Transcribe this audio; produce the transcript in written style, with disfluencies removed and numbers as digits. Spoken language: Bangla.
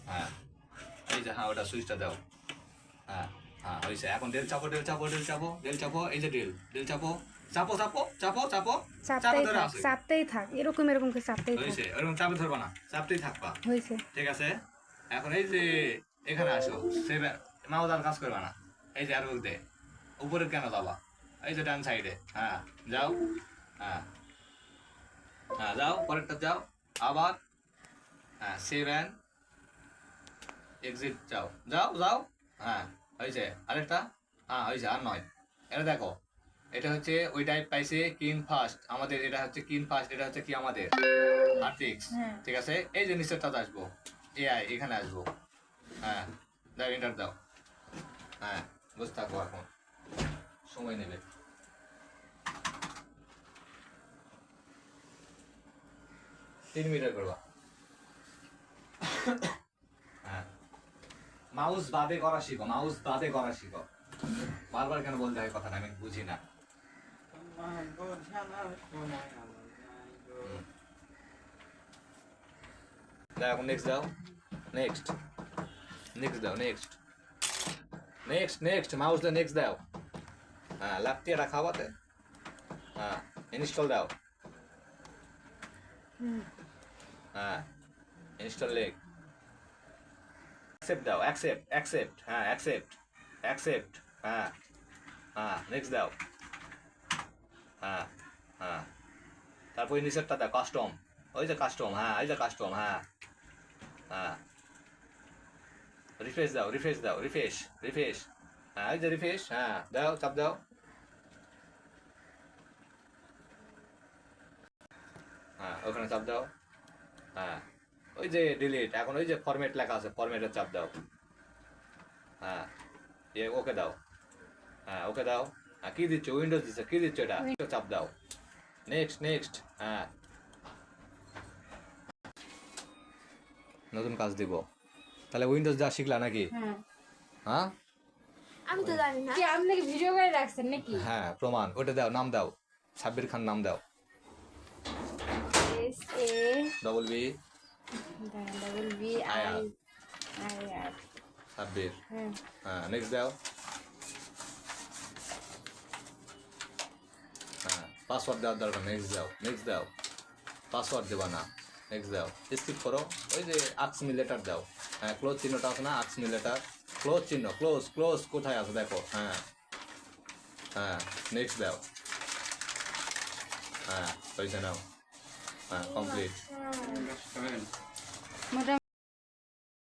হ্যাঁ এই যে হ্যাঁ ওটা সুইচটা দাও হ্যাঁ হ্যাঁ হয়েছে এখন ডেল চাপো ডেল চাপো ডেল চাপো ডেল চাপো এই যে ডেল চাপো চাপো চাপো চাপো চাপো চাপো ধরে আসো চাপতেই থাক এরকম এরকম করে চাপতেই থাক হয়েছে এরকম চাপে ধরবা না চাপতেই থাকবা হয়েছে ঠিক আছে এখন এই যে এখানে আসো সেভেন মাউস আর কাজ করবা না এই যে আর বলতে উপরে কেন যাবা এই যে ডান সাইডে হ্যাঁ যাও হ্যাঁ হ্যাঁ যাও পরেরটা যাও আবার হ্যাঁ সেভেন এক্সিট যাও যাও যাও হ্যাঁ হয়েছে আরেকটা হ্যাঁ হয়েছে আর নয় এটা দেখো এটা হচ্ছে ওই টাইপ পাইছে কিন ফার্স্ট আমাদের এটা হচ্ছে কিন ফার্স্ট এটা হচ্ছে কি আমাদের আর্টিক্স ঠিক আছে এই যে নিচেরটাতে আসবো এআই এখানে আসবো হ্যাঁ দাও এন্টার দাও হ্যাঁ বুঝতে থাকবো এখন সময় নেবে তিন মিটার করবা হ্যাঁ মাউস বাদে করা শিখো মাউস বাদে করা শিখো বারবার কেন বলতে হয় কথাটা আমি বুঝি না দাও এখন নেক্সট দাও নেক্সট নেক্সট দাও নেক্সট নেক্সট নেক্সট মাউস দাও নেক্সট দাও হ্যাঁ লাপটি এটা খাওয়াতে হ্যাঁ ইনস্টল দাও হ্যাঁ ইনস্টল লেগ অ্যাকসেপ্ট দাও অ্যাকসেপ্ট অ্যাকসেপ্ট হ্যাঁ অ্যাকসেপ্ট অ্যাকসেপ্ট হ্যাঁ হ্যাঁ নেক্সট দাও হ্যাঁ হ্যাঁ তারপর নিচেরটা দাও কাস্টম ওই যে কাস্টম হ্যাঁ এই যে কাস্টম হ্যাঁ হ্যাঁ রিফ্রেশ দাও রিফ্রেশ দাও রিফ্রেশ রিফ্রেশ হ্যাঁ এই যে রিফ্রেশ হ্যাঁ দাও চাপ দাও হ্যাঁ ওখানে চাপ দাও হ্যাঁ ওই যে ডিলিট এখন ওই যে ফরম্যাট লেখা আছে ফরম্যাটের চাপ দাও হ্যাঁ এ ওকে দাও হ্যাঁ ওকে দাও হ্যাঁ কী দিচ্ছ উইন্ডোজ দিচ্ছে কী দিচ্ছ এটা চাপ দাও নেক্সট নেক্সট হ্যাঁ নতুন কাজ দিব তাহলে উইন্ডোজ যা শিখলা নাকি হ্যাঁ আমি তো জানি না কি আপনি কি ভিডিও করে রাখছেন নাকি হ্যাঁ প্রমাণ ওটা দাও নাম দাও সাব্বির খান নাম দাও S A double B double B I I R Sabbir হ্যাঁ নেক্সট দাও হ্যাঁ পাসওয়ার্ড দেওয়ার দরকার নেক্সট দাও নেক্সট দাও পাসওয়ার্ড দেবা না নেক্সট দাও স্কিপ করো ওই যে আক্সমি লেটার দাও হ্যাঁ ক্লোজ চিহ্নটা আছে না আক্সমি লেটার ক্লোজ চিহ্ন ক্লোজ ক্লোজ কোথায় আছে দেখো হ্যাঁ হ্যাঁ নেক্সট দাও হ্যাঁ হয়েছে নাও হ্যাঁ কমপ্লিট